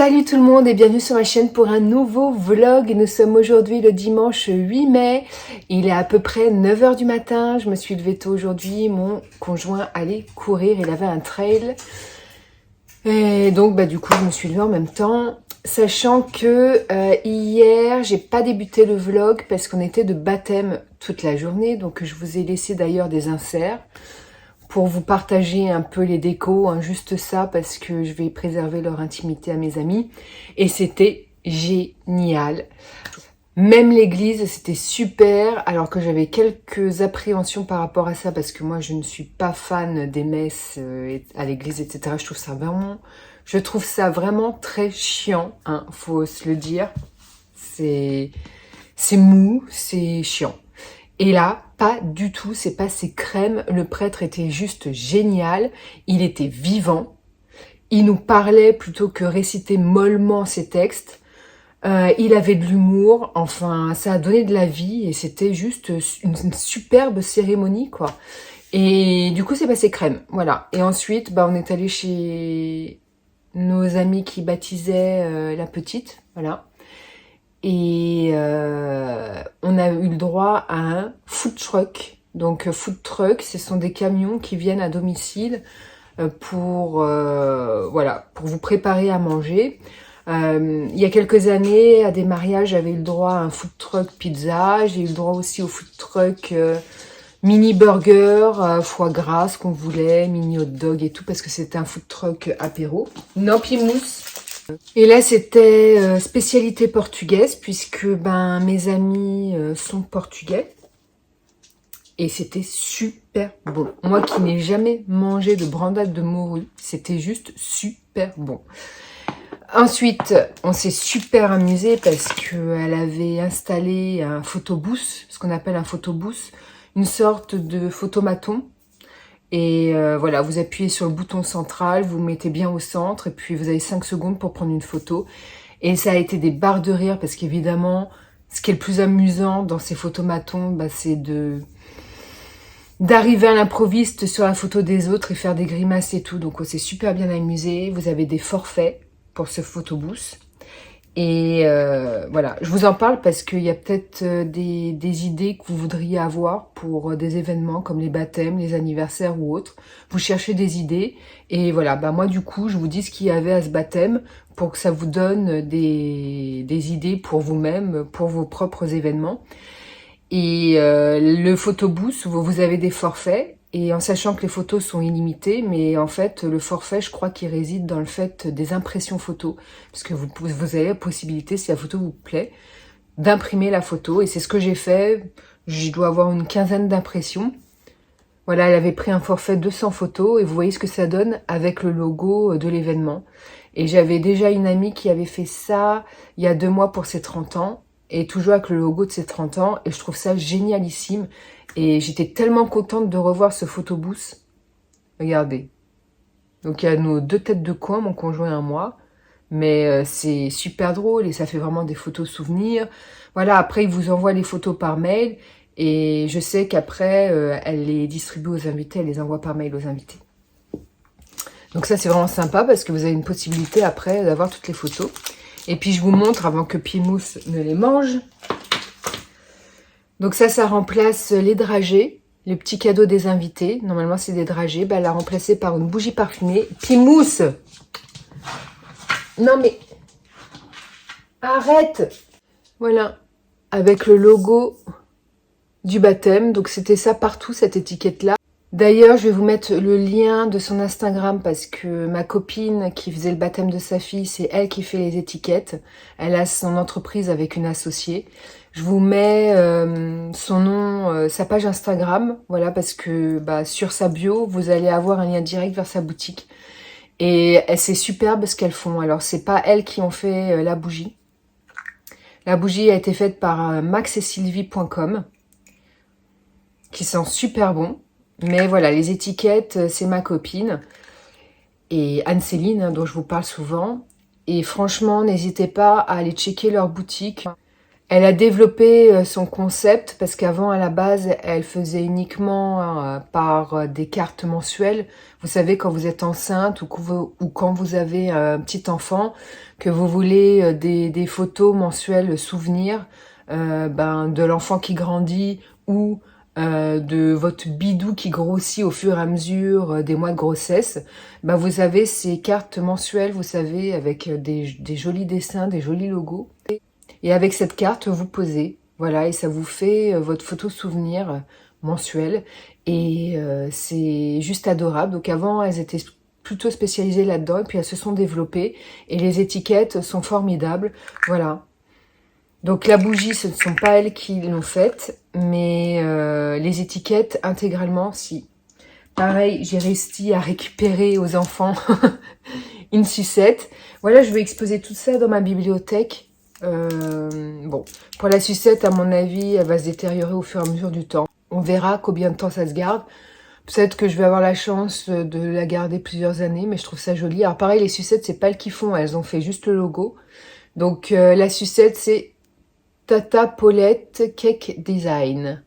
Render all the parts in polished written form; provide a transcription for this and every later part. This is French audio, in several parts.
Salut tout le monde et bienvenue sur ma chaîne pour un nouveau vlog. Nous sommes aujourd'hui le dimanche 8 mai. Il est à peu près 9 h du matin. Je me suis levée tôt aujourd'hui. Mon conjoint allait courir. Il avait un trail. Et donc du coup je me suis levée en même temps. Sachant que hier j'ai pas débuté le vlog parce qu'on était de baptême toute la journée. Donc je vous ai laissé d'ailleurs des inserts pour vous partager un peu les décos, hein, juste ça, parce que je vais préserver leur intimité à mes amis. Et c'était génial. Même l'église, c'était super, alors que j'avais quelques appréhensions par rapport à ça, parce que moi, je ne suis pas fan des messes à l'église, etc. Je trouve ça vraiment très chiant, hein, faut se le dire. C'est mou, c'est chiant. Et là, pas du tout, c'est passé crème. Le prêtre était juste génial. Il était vivant. Il nous parlait plutôt que réciter mollement ses textes. Il avait de l'humour. Enfin, ça a donné de la vie et c'était juste une superbe cérémonie, quoi. Et du coup, c'est passé crème. Voilà. Et ensuite, on est allé chez nos amis qui baptisaient la petite. Voilà. Et on a eu le droit à un food truck. Donc food truck, ce sont des camions qui viennent à domicile pour vous préparer à manger. Il y a quelques années, à des mariages, j'avais eu le droit à un food truck pizza. J'ai eu le droit aussi au food truck mini burger, foie gras, ce qu'on voulait, mini hot dog et tout, parce que c'était un food truck apéro. Non, pimousse. Et là, c'était spécialité portugaise, puisque mes amis sont portugais. Et c'était super bon. Moi qui n'ai jamais mangé de brandade de morue, c'était juste super bon. Ensuite, on s'est super amusé parce qu'elle avait installé un photobooth, ce qu'on appelle un photobooth, une sorte de photomaton. Et voilà, vous appuyez sur le bouton central, vous mettez bien au centre et puis vous avez 5 secondes pour prendre une photo. Et ça a été des barres de rire parce qu'évidemment, ce qui est le plus amusant dans ces photomatons, c'est d'arriver à l'improviste sur la photo des autres et faire des grimaces et tout. Donc on s'est super bien amusé. Vous avez des forfaits pour ce photobooth. Et voilà, je vous en parle parce qu'il y a peut-être des idées que vous voudriez avoir pour des événements comme les baptêmes, les anniversaires ou autres. Vous cherchez des idées et voilà, moi du coup, je vous dis ce qu'il y avait à ce baptême pour que ça vous donne des idées pour vous-même, pour vos propres événements. Et le photobooth, vous avez des forfaits. Et en sachant que les photos sont illimitées, mais en fait, le forfait, je crois qu'il réside dans le fait des impressions photos. Parce que vous avez la possibilité, si la photo vous plaît, d'imprimer la photo. Et c'est ce que j'ai fait. Je dois avoir une quinzaine d'impressions. Voilà, elle avait pris un forfait 200 photos. Et vous voyez ce que ça donne avec le logo de l'événement. Et j'avais déjà une amie qui avait fait ça il y a 2 mois pour ses 30 ans. Et toujours avec le logo de ses 30 ans. Et je trouve ça génialissime. Et j'étais tellement contente de revoir ce photobooth. Regardez. Donc il y a nos 2 têtes de coin, mon conjoint et moi. Mais c'est super drôle et ça fait vraiment des photos souvenirs. Voilà, après il vous envoie les photos par mail. Et je sais qu'après, elle les distribue aux invités, elle les envoie par mail aux invités. Donc ça c'est vraiment sympa parce que vous avez une possibilité après d'avoir toutes les photos. Et puis je vous montre avant que Pimousse ne les mange. Donc ça remplace les dragées, les petits cadeaux des invités. Normalement, c'est des dragées. Elle l'a remplacé par une bougie parfumée. Pimousse! Non mais... Arrête! Voilà. Avec le logo du baptême. Donc c'était ça partout, cette étiquette-là. D'ailleurs, je vais vous mettre le lien de son Instagram parce que ma copine qui faisait le baptême de sa fille, c'est elle qui fait les étiquettes. Elle a son entreprise avec une associée. Je vous mets son nom, sa page Instagram, voilà, parce que sur sa bio, vous allez avoir un lien direct vers sa boutique. Et c'est superbe ce qu'elles font. Alors, c'est pas elles qui ont fait la bougie. La bougie a été faite par maxetsylvie.com, qui sent super bon. Mais voilà, les étiquettes, c'est ma copine. Et Anne-Céline, dont je vous parle souvent. Et franchement, n'hésitez pas à aller checker leur boutique. Elle a développé son concept parce qu'avant, à la base, elle faisait uniquement par des cartes mensuelles. Vous savez, quand vous êtes enceinte ou quand vous avez un petit enfant, que vous voulez des photos mensuelles souvenirs de l'enfant qui grandit ou de votre bidou qui grossit au fur et à mesure des mois de grossesse, vous avez ces cartes mensuelles, vous savez, avec des jolis dessins, des jolis logos. Et avec cette carte, vous posez, voilà, et ça vous fait votre photo souvenir mensuelle. Et c'est juste adorable. Donc avant, elles étaient plutôt spécialisées là-dedans, et puis elles se sont développées. Et les étiquettes sont formidables, voilà. Donc la bougie, ce ne sont pas elles qui l'ont faite, mais les étiquettes intégralement, si. Pareil, j'ai réussi à récupérer aux enfants une sucette. Voilà, je vais exposer tout ça dans ma bibliothèque. Bon, pour la sucette, à mon avis, elle va se détériorer au fur et à mesure du temps. On verra combien de temps ça se garde. Peut-être que je vais avoir la chance de la garder plusieurs années, mais je trouve ça joli. Alors pareil, les sucettes, c'est pas elles qui font, elles ont fait juste le logo. Donc la sucette, c'est Tata Paulette Cake Design.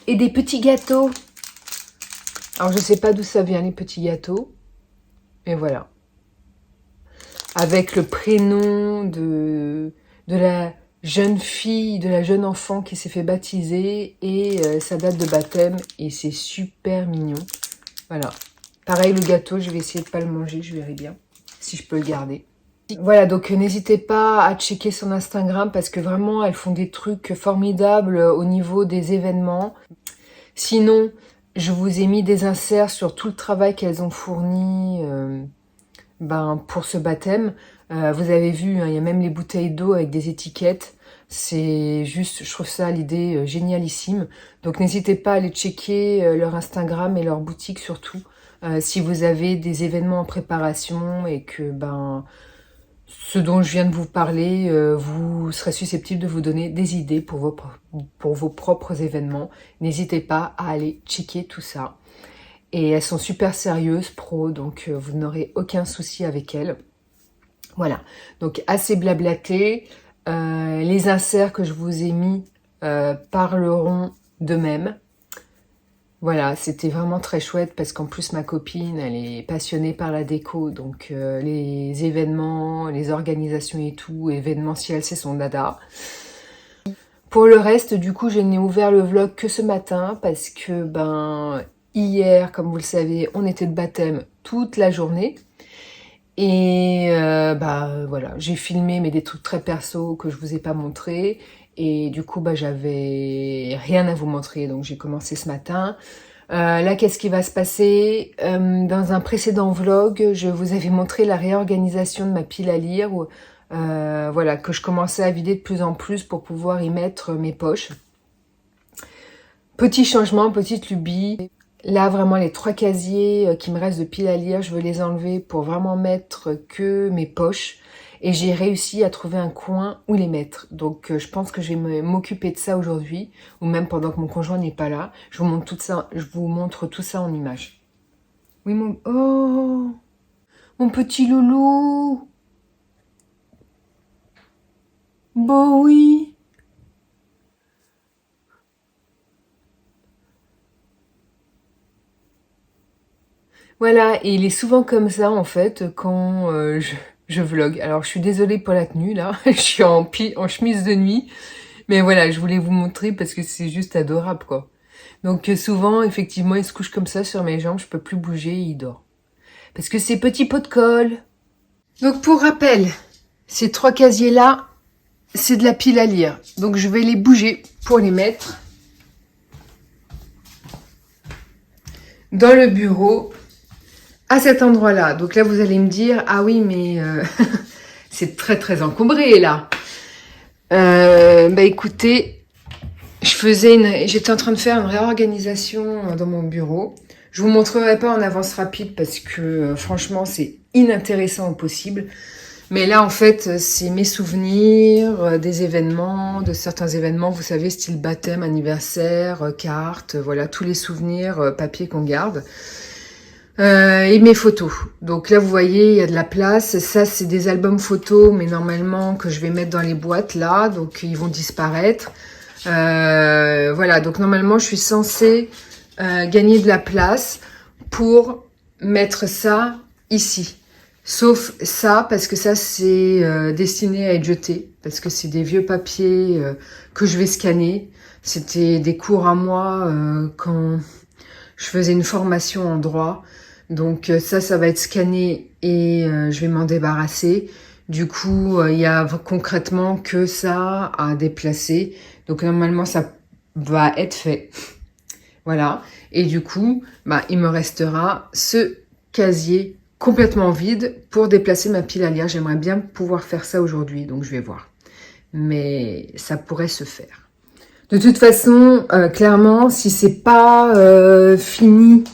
Et des petits gâteaux. Alors je sais pas d'où ça vient, les petits gâteaux. Et voilà. Avec le prénom de la jeune fille, de la jeune enfant qui s'est fait baptiser et sa date de baptême. Et c'est super mignon. Voilà. Pareil, le gâteau, je vais essayer de pas le manger, je verrai bien si je peux le garder. Voilà, donc n'hésitez pas à checker son Instagram parce que vraiment, elles font des trucs formidables au niveau des événements. Sinon, je vous ai mis des inserts sur tout le travail qu'elles ont fourni pour ce baptême. Vous avez vu, hein, il y a même les bouteilles d'eau avec des étiquettes. C'est juste, je trouve ça l'idée génialissime. Donc n'hésitez pas à aller checker leur Instagram et leur boutique surtout. Si vous avez des événements en préparation et que ce dont je viens de vous parler, vous serez susceptible de vous donner des idées pour vos propres événements. N'hésitez pas à aller checker tout ça. Et elles sont super sérieuses, pro, donc vous n'aurez aucun souci avec elles. Voilà, donc assez blablaté. Les inserts que je vous ai mis parleront d'eux-mêmes. Voilà, c'était vraiment très chouette parce qu'en plus ma copine, elle est passionnée par la déco, donc les événements, les organisations et tout, événementiel, c'est son dada. Pour le reste, du coup, je n'ai ouvert le vlog que ce matin parce que hier, comme vous le savez, on était de baptême toute la journée. Et voilà, j'ai filmé mais des trucs très perso que je vous ai pas montré. Et du coup, j'avais rien à vous montrer, donc j'ai commencé ce matin. Là, qu'est-ce qui va se passer? Dans un précédent vlog, je vous avais montré la réorganisation de ma pile à lire, voilà, que je commençais à vider de plus en plus pour pouvoir y mettre mes poches. Petit changement, petite lubie. Là, vraiment, les 3 casiers qui me restent de pile à lire, je veux les enlever pour vraiment mettre que mes poches. Et j'ai réussi à trouver un coin où les mettre. Donc, je pense que je vais m'occuper de ça aujourd'hui, ou même pendant que mon conjoint n'est pas là. Je vous montre tout ça en images. Oui, oh, mon petit loulou. Bon, oui. Voilà, et il est souvent comme ça, en fait, quand je vlog. Alors, je suis désolée pour la tenue, là. Je suis en chemise de nuit. Mais voilà, je voulais vous montrer parce que c'est juste adorable, quoi. Donc, souvent, effectivement, il se couche comme ça sur mes jambes. Je peux plus bouger et il dort. Parce que c'est petit pot de colle. Donc, pour rappel, ces 3 casiers-là, c'est de la pile à lire. Donc, je vais les bouger pour les mettre dans le bureau. À cet endroit-là. Donc là, vous allez me dire, ah oui, mais c'est très très encombré là. Écoutez, j'étais en train de faire une réorganisation dans mon bureau. Je vous montrerai pas en avance rapide parce que franchement, c'est inintéressant au possible. Mais là, en fait, c'est mes souvenirs des événements, de certains événements, vous savez, style baptême, anniversaire, carte, voilà, tous les souvenirs papier qu'on garde. Et mes photos. Donc là, vous voyez, il y a de la place. Ça, c'est des albums photos, mais normalement que je vais mettre dans les boîtes là, donc ils vont disparaître. Voilà, donc normalement, je suis censée gagner de la place pour mettre ça ici. Sauf ça, parce que ça, c'est destiné à être jeté, parce que c'est des vieux papiers que je vais scanner. C'était des cours à moi quand je faisais une formation en droit. Donc ça va être scanné et je vais m'en débarrasser. Du coup, il y a concrètement que ça à déplacer. Donc normalement, ça va être fait. Voilà. Et du coup, bah, il me restera ce casier complètement vide pour déplacer ma pile à lire. J'aimerais bien pouvoir faire ça aujourd'hui, donc je vais voir. Mais ça pourrait se faire. De toute façon, clairement, si c'est pas fini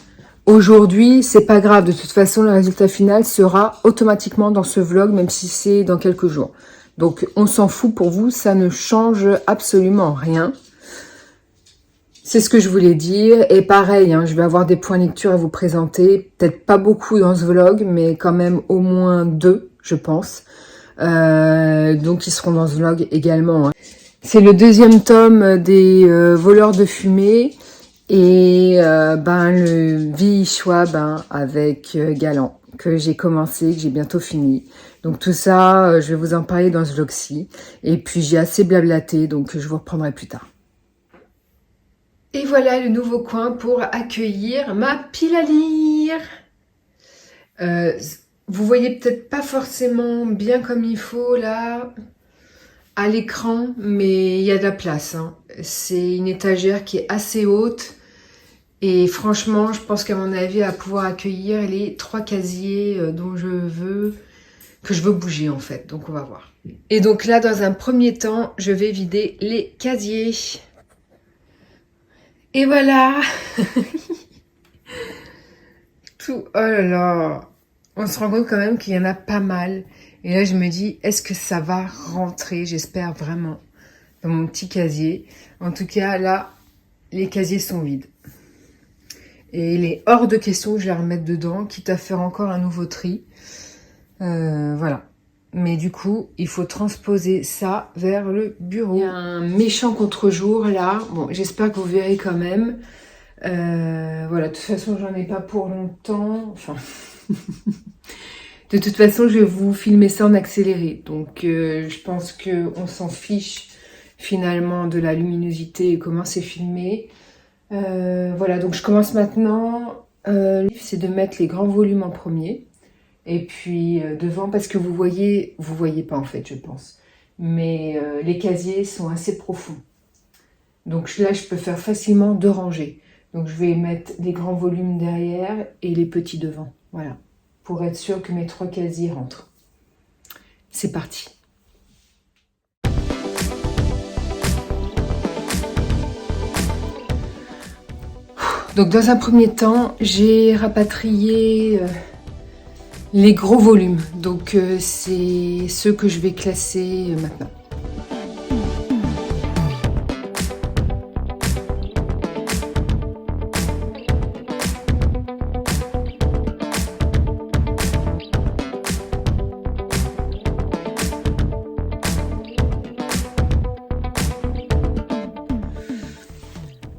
aujourd'hui, c'est pas grave. De toute façon, le résultat final sera automatiquement dans ce vlog, même si c'est dans quelques jours. Donc, on s'en fout pour vous, ça ne change absolument rien. C'est ce que je voulais dire. Et pareil, hein, je vais avoir des points lecture à vous présenter. Peut-être pas beaucoup dans ce vlog, mais quand même au moins 2, je pense. Donc, ils seront dans ce vlog également. Hein. C'est le deuxième tome des voleurs de fumée. Et le Vichois avec Galant, que j'ai commencé, que j'ai bientôt fini. Donc tout ça, je vais vous en parler dans ce vlog-ci. Et puis j'ai assez blablaté, donc je vous reprendrai plus tard. Et voilà le nouveau coin pour accueillir ma pile à lire. Vous voyez peut-être pas forcément bien comme il faut là à l'écran, mais il y a de la place. Hein. C'est une étagère qui est assez haute. Et franchement, je pense qu'à mon avis, elle va pouvoir accueillir les 3 casiers que je veux bouger en fait. Donc on va voir. Et donc là, dans un premier temps, je vais vider les casiers. Et voilà. Tout, oh là là. On se rend compte quand même qu'il y en a pas mal. Et là, je me dis, est-ce que ça va rentrer? J'espère vraiment dans mon petit casier. En tout cas, là, les casiers sont vides. Et il est hors de question que je les remette dedans, quitte à faire encore un nouveau tri. Voilà. Mais du coup, il faut transposer ça vers le bureau. Il y a un méchant contre-jour là. Bon, j'espère que vous verrez quand même. Voilà, de toute façon, j'en ai pas pour longtemps. Enfin, de toute façon, je vais vous filmer ça en accéléré. Donc, je pense qu'on s'en fiche finalement de la luminosité et comment c'est filmé. Voilà, donc je commence maintenant. C'est de mettre les grands volumes en premier. Et puis devant, parce que vous voyez pas en fait, je pense. Mais les casiers sont assez profonds. Donc là, je peux faire facilement 2 rangées. Donc je vais mettre les grands volumes derrière et les petits devant. Voilà, pour être sûr que mes 3 casiers rentrent. C'est parti. Donc dans un premier temps, j'ai rapatrié les gros volumes. Donc c'est ceux que je vais classer maintenant.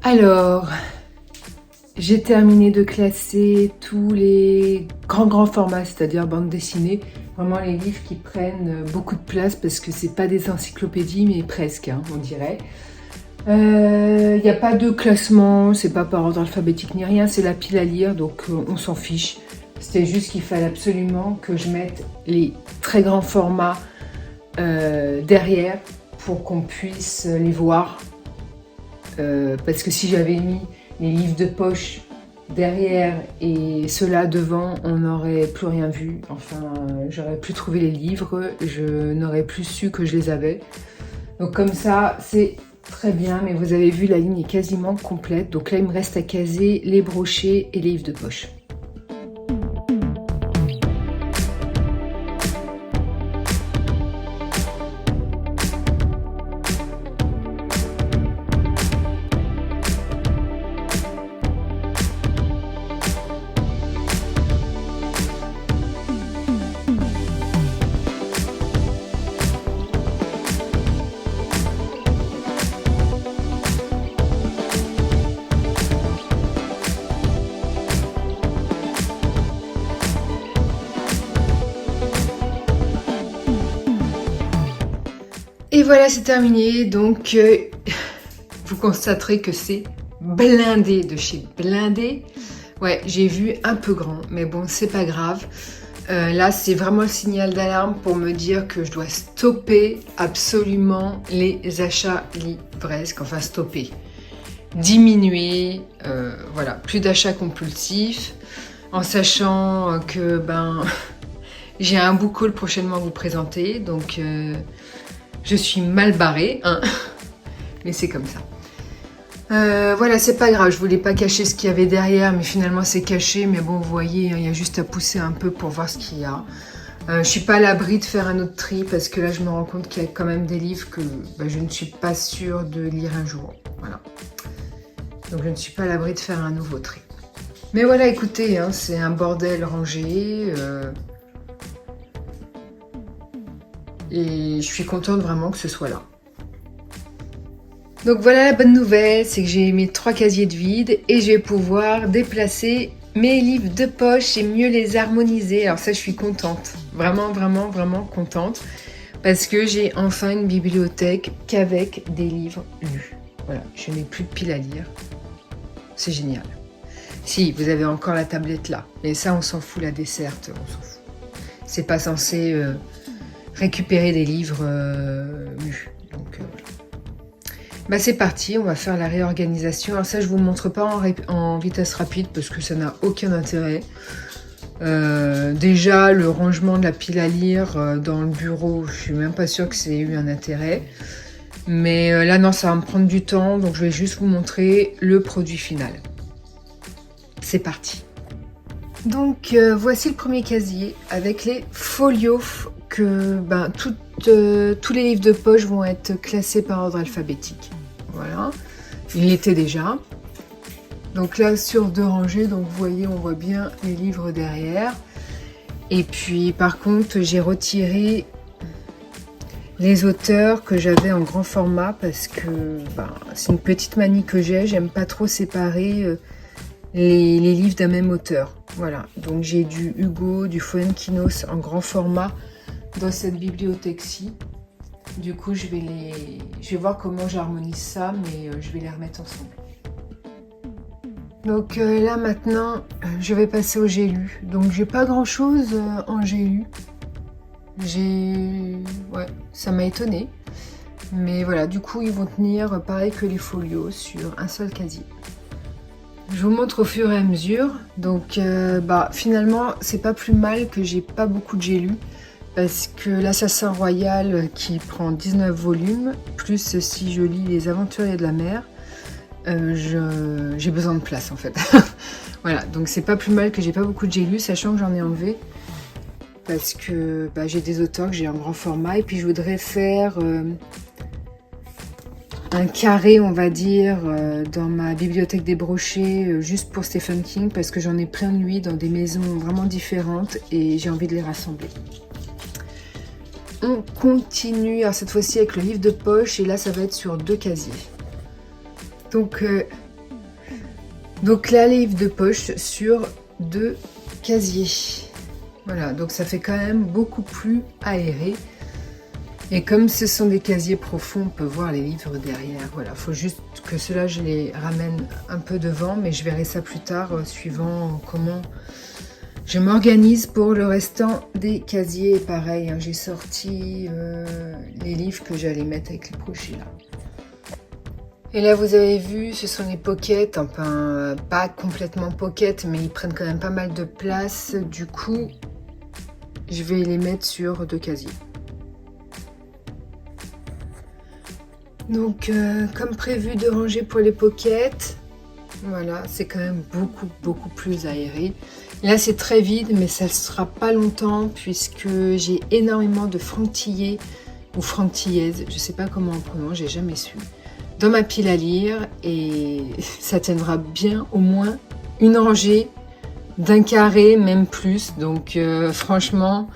Alors, j'ai terminé de classer tous les grands formats, c'est-à-dire bande dessinée. Vraiment les livres qui prennent beaucoup de place parce que c'est pas des encyclopédies, mais presque, hein, on dirait. Il n'y a pas de classement, c'est pas par ordre alphabétique ni rien, c'est la pile à lire, donc on s'en fiche. C'était juste qu'il fallait absolument que je mette les très grands formats derrière pour qu'on puisse les voir. Parce que si j'avais mis les livres de poche derrière et ceux-là devant, on n'aurait plus rien vu. Enfin, j'aurais plus trouvé les livres, je n'aurais plus su que je les avais. Donc comme ça, c'est très bien, mais vous avez vu, la ligne est quasiment complète. Donc là, il me reste à caser les brochets et les livres de poche. voilà, c'est terminé. Donc, vous constaterez que c'est blindé de chez blindé. Ouais, j'ai vu un peu grand, mais bon, c'est pas grave. Là, c'est vraiment le signal d'alarme pour me dire que je dois stopper absolument les achats livresques. Enfin, stopper. Diminuer. Voilà, plus d'achats compulsifs. En sachant que, j'ai un book haul prochainement à vous présenter. Donc, je suis mal barrée, hein. Mais c'est comme ça. Voilà, c'est pas grave, je voulais pas cacher ce qu'il y avait derrière, mais finalement c'est caché. Mais bon, vous voyez, il y a juste à pousser un peu pour voir ce qu'il y a. Je suis pas à l'abri de faire un autre tri, parce que là je me rends compte qu'il y a quand même des livres que je ne suis pas sûre de lire un jour. Voilà. Donc je ne suis pas à l'abri de faire un nouveau tri. Mais voilà, écoutez, hein, c'est un bordel rangé. Et je suis contente vraiment que ce soit là. Donc voilà la bonne nouvelle, c'est que j'ai mes 3 casiers de vide et je vais pouvoir déplacer mes livres de poche et mieux les harmoniser. Alors ça, je suis contente, vraiment, vraiment, vraiment contente, parce que j'ai enfin une bibliothèque qu'avec des livres lus. Voilà, je n'ai plus de pile à lire. C'est génial. Si, vous avez encore la tablette là, mais ça, on s'en fout, la desserte, on s'en fout. C'est pas censé récupérer des livres lus. Donc voilà. C'est parti, on va faire la réorganisation. Alors ça, je vous montre pas en vitesse rapide parce que ça n'a aucun intérêt. Déjà, le rangement de la pile à lire dans le bureau, je suis même pas sûre que ça ait eu un intérêt. Mais là, non, ça va me prendre du temps, donc je vais juste vous montrer le produit final. C'est parti. Donc, voici le premier casier avec les folios que tous les livres de poche vont être classés par ordre alphabétique. Voilà, il l'était déjà. Donc là, sur 2 rangées, donc vous voyez, on voit bien les livres derrière. Et puis, par contre, j'ai retiré les auteurs que j'avais en grand format parce que c'est une petite manie que j'ai. J'aime pas trop séparer les livres d'un même auteur. Voilà, donc j'ai du Hugo, du Fuenquinos en grand format dans cette bibliothèque-ci. Du coup, je vais voir comment j'harmonise ça, mais je vais les remettre ensemble. Donc là maintenant, je vais passer au j'ai lu. Donc j'ai pas grand-chose en j'ai lu. Ouais, ça m'a étonnée. Mais voilà, du coup, ils vont tenir pareil que les folios sur un seul casier. Je vous montre au fur et à mesure. Donc finalement, c'est pas plus mal que j'ai pas beaucoup de j'ai lu. Parce que l'Assassin Royal qui prend 19 volumes, plus si je lis Les Aventuriers de la Mer, j'ai besoin de place en fait. Voilà, donc c'est pas plus mal que j'ai pas beaucoup de j'ai lu, sachant que j'en ai enlevé. Parce que j'ai des auteurs que j'ai en grand format. Et puis je voudrais faire un carré, on va dire, dans ma bibliothèque des brochets, juste pour Stephen King. Parce que j'en ai plein de lui dans des maisons vraiment différentes et j'ai envie de les rassembler. On continue, alors cette fois-ci avec le livre de poche, et là ça va être sur 2 casiers. Donc là, les livres de poche sur 2 casiers. Voilà, donc ça fait quand même beaucoup plus aéré. Et comme ce sont des casiers profonds, on peut voir les livres derrière. Voilà, il faut juste que ceux-là, je les ramène un peu devant, mais je verrai ça plus tard, suivant comment je m'organise pour le restant des casiers. Pareil, hein, j'ai sorti les livres que j'allais mettre avec les brochets là. Et là, vous avez vu, ce sont les pockets, enfin pas complètement pocket, mais ils prennent quand même pas mal de place. Du coup, je vais les mettre sur 2 casiers. Donc, comme prévu, 2 rangées pour les pockets. Voilà, c'est quand même beaucoup plus aéré. Là, c'est très vide, mais ça ne sera pas longtemps puisque j'ai énormément de franctillés ou franctillaises, je ne sais pas comment on prononce, j'ai jamais su, dans ma pile à lire, et ça tiendra bien au moins une rangée d'1 carré, même plus. Donc, franchement,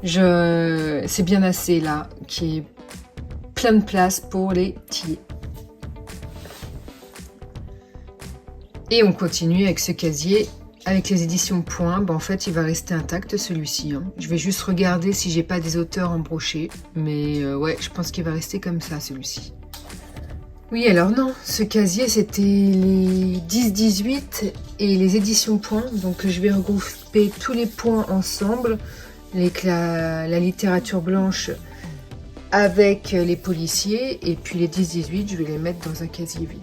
c'est bien assez là, qui est plein de place pour les tillers. Et on continue avec ce casier avec les éditions Point, en fait, il va rester intact celui-ci. Hein. Je vais juste regarder si j'ai pas des auteurs embrochés. Mais ouais, je pense qu'il va rester comme ça, celui-ci. Oui, alors non, ce casier, c'était les 10-18 et les éditions Point. Donc, je vais regrouper tous les points ensemble, avec la littérature blanche, avec les policiers. Et puis les 10-18, je vais les mettre dans un casier vide.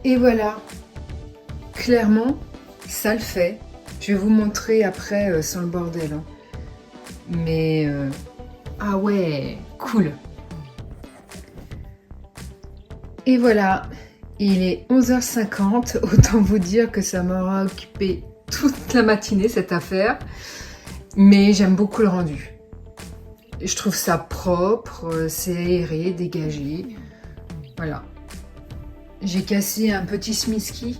Et voilà, clairement, ça le fait. Je vais vous montrer après sans le bordel. Hein. Mais, ah ouais, cool. Et voilà, il est 11h50, autant vous dire que ça m'aura occupé toute la matinée cette affaire, mais j'aime beaucoup le rendu. Je trouve ça propre, c'est aéré, dégagé, voilà. J'ai cassé un petit Smisky,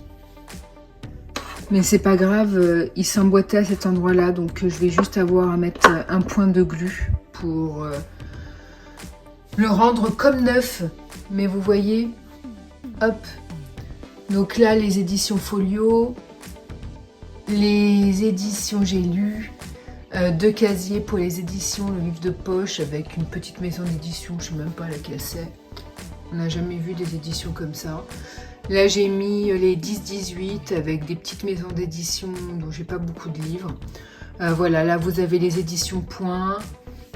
mais c'est pas grave, il s'emboîtait à cet endroit-là, donc je vais juste avoir à mettre un point de glu pour le rendre comme neuf. Mais vous voyez, hop, donc là les éditions Folio, les éditions J'ai lu, 2 casiers pour les éditions, le livre de poche avec une petite maison d'édition, je sais même pas laquelle c'est. On n'a jamais vu des éditions comme ça. Là j'ai mis les 10-18 avec des petites maisons d'édition dont j'ai pas beaucoup de livres. Voilà, là vous avez les éditions Point,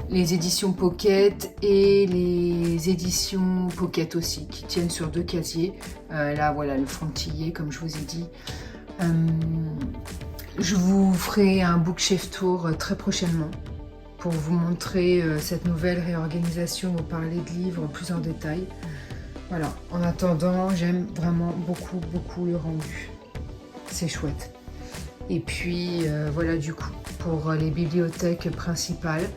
les éditions Pocket et les éditions Pocket aussi, qui tiennent sur 2 casiers. Là, voilà, le frontillé, comme je vous ai dit. Je vous ferai un bookshelf tour très prochainement pour vous montrer cette nouvelle réorganisation, vous parler de livres plus en détail. Voilà, en attendant, j'aime vraiment beaucoup le rendu. C'est chouette. Et puis, voilà, du coup, pour les bibliothèques principales,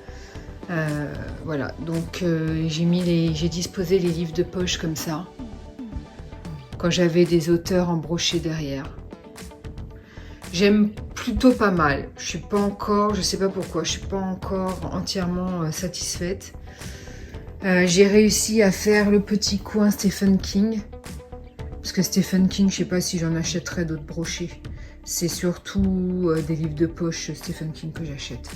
voilà, donc j'ai disposé les livres de poche comme ça, quand j'avais des auteurs embrochés derrière. J'aime plutôt pas mal. Je suis pas encore, je sais pas pourquoi, je suis pas encore entièrement satisfaite. J'ai réussi à faire le petit coin Stephen King, parce que Stephen King, je sais pas si j'en achèterai d'autres brochés. C'est surtout des livres de poche Stephen King que j'achète.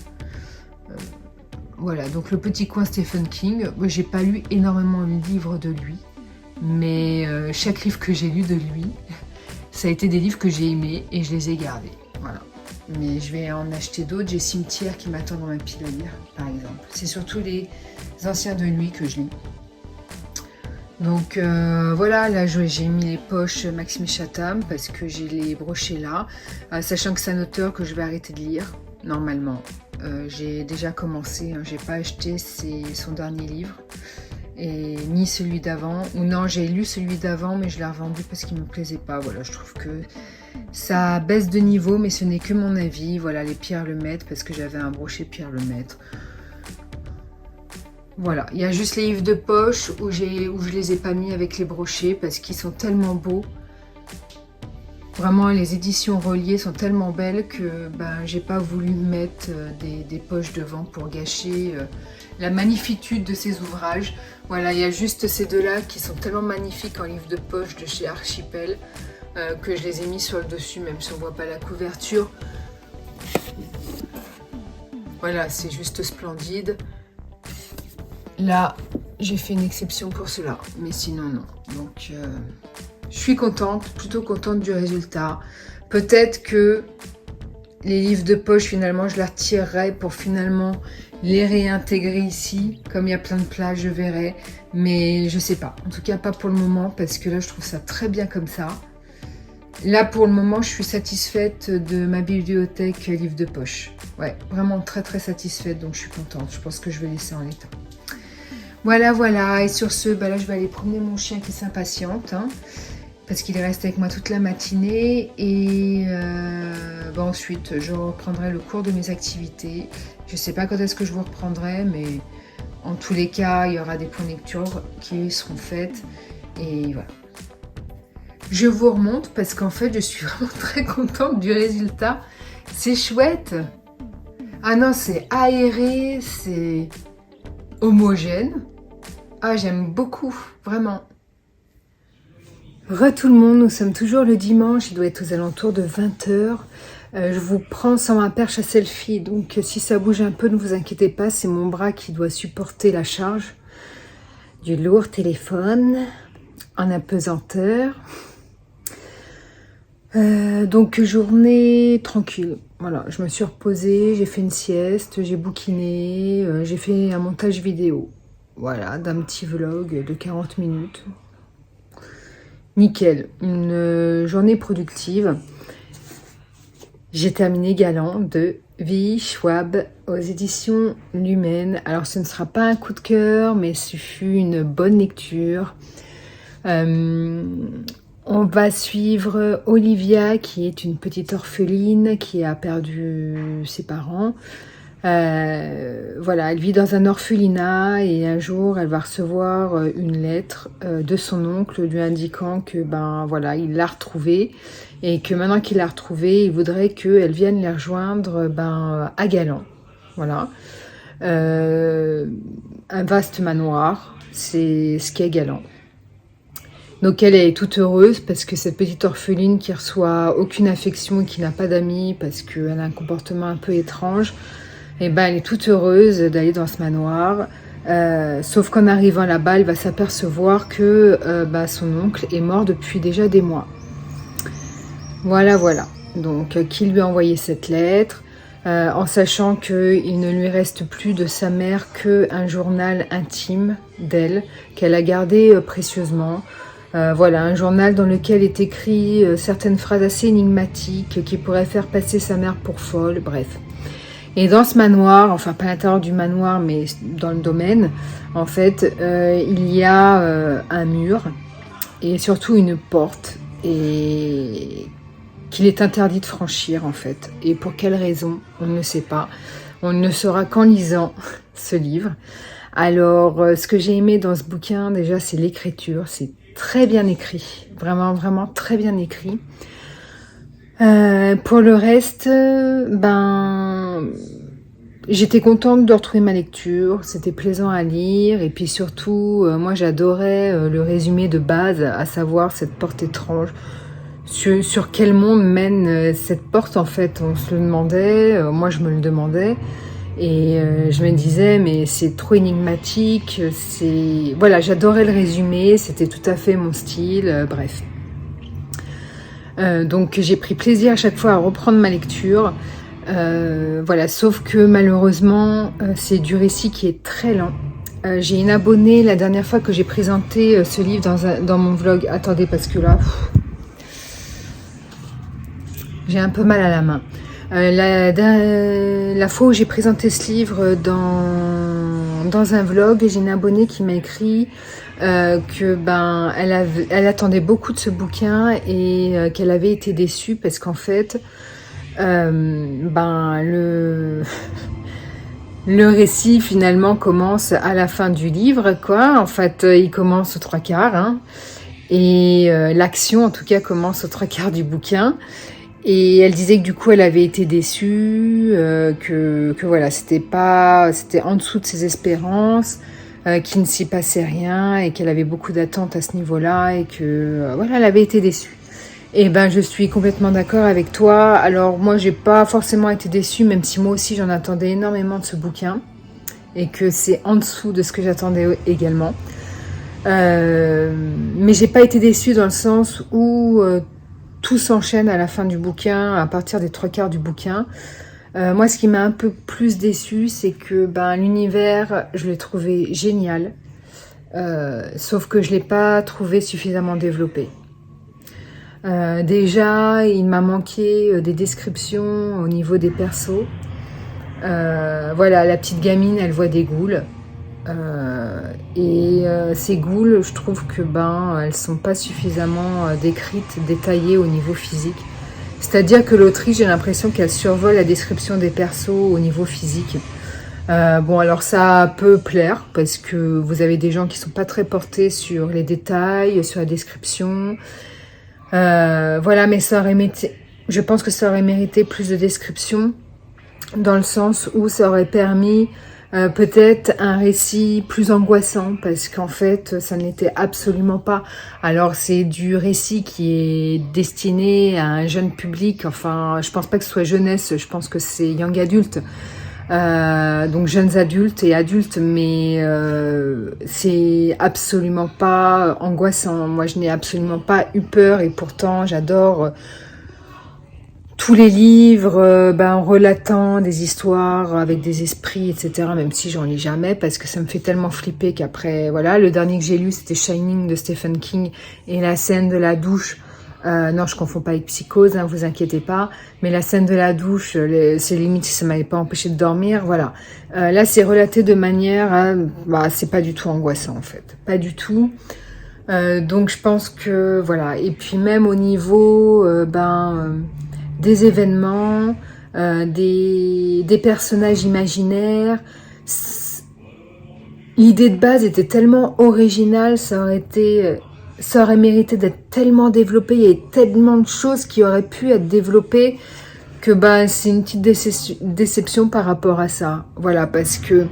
Voilà, donc le petit coin Stephen King. Moi, j'ai pas lu énormément de livres de lui, mais chaque livre que j'ai lu de lui, ça a été des livres que j'ai aimés et je les ai gardés. Voilà. Mais je vais en acheter d'autres. J'ai Cimetière qui m'attend dans ma pile à lire, par exemple. C'est surtout les anciens de lui que je lis. Donc voilà, là j'ai mis les poches Maxime Chatham parce que j'ai les brochés là, sachant que c'est un auteur que je vais arrêter de lire, normalement. J'ai déjà commencé, hein, j'ai pas acheté son dernier livre, et ni celui d'avant, ou non, j'ai lu celui d'avant mais je l'ai revendu parce qu'il me plaisait pas. Voilà, je trouve que ça baisse de niveau, mais ce n'est que mon avis. Voilà, les Pierre Lemaitre, parce que j'avais un brochet Pierre Lemaitre. Voilà, il y a juste les livres de poche où je les ai pas mis avec les brochets parce qu'ils sont tellement beaux. Vraiment, les éditions reliées sont tellement belles que j'ai pas voulu mettre des poches devant pour gâcher la magnificitude de ces ouvrages. Voilà, il y a juste ces deux-là qui sont tellement magnifiques en livre de poche de chez Archipel que je les ai mis sur le dessus, même si on voit pas la couverture. Voilà, c'est juste splendide. Là, j'ai fait une exception pour cela, mais sinon non. Donc, je suis contente, plutôt contente du résultat. Peut-être que les livres de poche, finalement, je les retirerai pour finalement les réintégrer ici. Comme il y a plein de places, je verrai. Mais je sais pas. En tout cas, pas pour le moment, parce que là, je trouve ça très bien comme ça. Là, pour le moment, je suis satisfaite de ma bibliothèque livres de poche. Ouais, vraiment très satisfaite, donc je suis contente. Je pense que je vais laisser en l'état. Voilà, et sur ce, là je vais aller promener mon chien qui s'impatiente, hein, parce qu'il reste avec moi toute la matinée, et ensuite je reprendrai le cours de mes activités. Je sais pas quand est-ce que je vous reprendrai, mais en tous les cas, il y aura des points de lecture qui seront faites, et voilà. Je vous remonte parce qu'en fait, je suis vraiment très contente du résultat. C'est chouette. Ah non, c'est aéré, c'est homogène. Ah, j'aime beaucoup, vraiment. Tout le monde, nous sommes toujours le dimanche, il doit être aux alentours de 20 heures. Je vous prends sans ma perche à selfie, donc si ça bouge un peu, ne vous inquiétez pas, c'est mon bras qui doit supporter la charge du lourd téléphone en apesanteur. Donc journée tranquille, voilà, je me suis reposée, j'ai fait une sieste, j'ai bouquiné, j'ai fait un montage vidéo, voilà, d'un petit vlog de 40 minutes. Nickel, une journée productive. J'ai terminé Galant de V. Schwab aux éditions Lumen. Alors ce ne sera pas un coup de cœur, mais ce fut une bonne lecture. On va suivre Olivia, qui est une petite orpheline qui a perdu ses parents. Voilà, elle vit dans un orphelinat et un jour elle va recevoir une lettre de son oncle lui indiquant que voilà, il l'a retrouvée et que maintenant qu'il l'a retrouvée, il voudrait qu'elle vienne les rejoindre à Galant. Voilà, un vaste manoir, c'est ce qu'est Galant. Donc elle est toute heureuse parce que cette petite orpheline qui reçoit aucune affection et qui n'a pas d'amis parce qu'elle a un comportement un peu étrange, et elle est toute heureuse d'aller dans ce manoir. Sauf qu'en arrivant là-bas, elle va s'apercevoir que son oncle est mort depuis déjà des mois. Voilà. Donc qui lui a envoyé cette lettre en sachant qu'il ne lui reste plus de sa mère qu'un journal intime d'elle qu'elle a gardé précieusement. Voilà, un journal dans lequel est écrit certaines phrases assez énigmatiques qui pourraient faire passer sa mère pour folle, bref. Et dans ce manoir, enfin pas à l'intérieur du manoir, mais dans le domaine, en fait, il y a un mur et surtout une porte et qu'il est interdit de franchir en fait. Et pour quelle raison, on ne sait pas. On ne le saura qu'en lisant ce livre. Alors, ce que j'ai aimé dans ce bouquin, déjà, c'est l'écriture. C'est très bien écrit, vraiment très bien écrit. Pour le reste, j'étais contente de retrouver ma lecture, c'était plaisant à lire et puis surtout, moi j'adorais le résumé de base, à savoir cette porte étrange. Sur quel monde mène cette porte en fait, on se le demandait, moi je me le demandais. Et je me disais, mais c'est trop énigmatique, voilà, j'adorais le résumé, c'était tout à fait mon style, bref. Donc j'ai pris plaisir à chaque fois à reprendre ma lecture, voilà, sauf que malheureusement, c'est du récit qui est très lent. J'ai une abonnée, la dernière fois que j'ai présenté ce livre dans mon vlog, attendez parce que là, j'ai un peu mal à la main. La fois où j'ai présenté ce livre dans un vlog, j'ai une abonnée qui m'a écrit que elle attendait beaucoup de ce bouquin et qu'elle avait été déçue parce qu'en fait le récit finalement commence à la fin du livre, quoi. En fait, il commence aux 3/4 hein, et l'action en tout cas commence aux 3/4 du bouquin. Et elle disait que du coup elle avait été déçue, que voilà, c'était en dessous de ses espérances, qu'il ne s'y passait rien et qu'elle avait beaucoup d'attentes à ce niveau-là et que voilà, elle avait été déçue. Et je suis complètement d'accord avec toi. Alors moi j'ai pas forcément été déçue, même si moi aussi j'en attendais énormément de ce bouquin et que c'est en dessous de ce que j'attendais également. Mais j'ai pas été déçue dans le sens où tout s'enchaîne à la fin du bouquin, à partir des 3/4 du bouquin. Moi, ce qui m'a un peu plus déçue, c'est que l'univers, je l'ai trouvé génial, sauf que je ne l'ai pas trouvé suffisamment développé. Déjà, il m'a manqué des descriptions au niveau des persos. Voilà, la petite gamine, elle voit des ghouls. Ces ghouls, je trouve que elles sont pas suffisamment décrites, détaillées au niveau physique. C'est-à-dire que l'autrice, j'ai l'impression qu'elle survole la description des persos au niveau physique. Bon, alors ça peut plaire parce que vous avez des gens qui sont pas très portés sur les détails, sur la description. Voilà, mais je pense que ça aurait mérité plus de description dans le sens où ça aurait permis Peut-être un récit plus angoissant, parce qu'en fait, ça ne l'était absolument pas. Alors, c'est du récit qui est destiné à un jeune public. Enfin, je pense pas que ce soit jeunesse, je pense que c'est young adulte. Donc jeunes adultes et adultes, mais c'est absolument pas angoissant. Moi, je n'ai absolument pas eu peur, et pourtant, j'adore tous les livres en relatant des histoires avec des esprits, etc. Même si j'en lis jamais, parce que ça me fait tellement flipper qu'après, voilà. Le dernier que j'ai lu, c'était Shining de Stephen King, et la scène de la douche, non, je confonds pas avec Psychose, hein, vous inquiétez pas, mais la scène de la douche, c'est limite si ça m'avait pas empêché de dormir, voilà. Là, c'est relaté de manière, c'est pas du tout angoissant en fait, pas du tout. Donc je pense que, voilà. Et puis même au niveau, des événements, des personnages imaginaires. L'idée de base était tellement originale, ça aurait mérité d'être tellement développé. Il y a tellement de choses qui auraient pu être développées que c'est une petite déception par rapport à ça. Voilà, parce que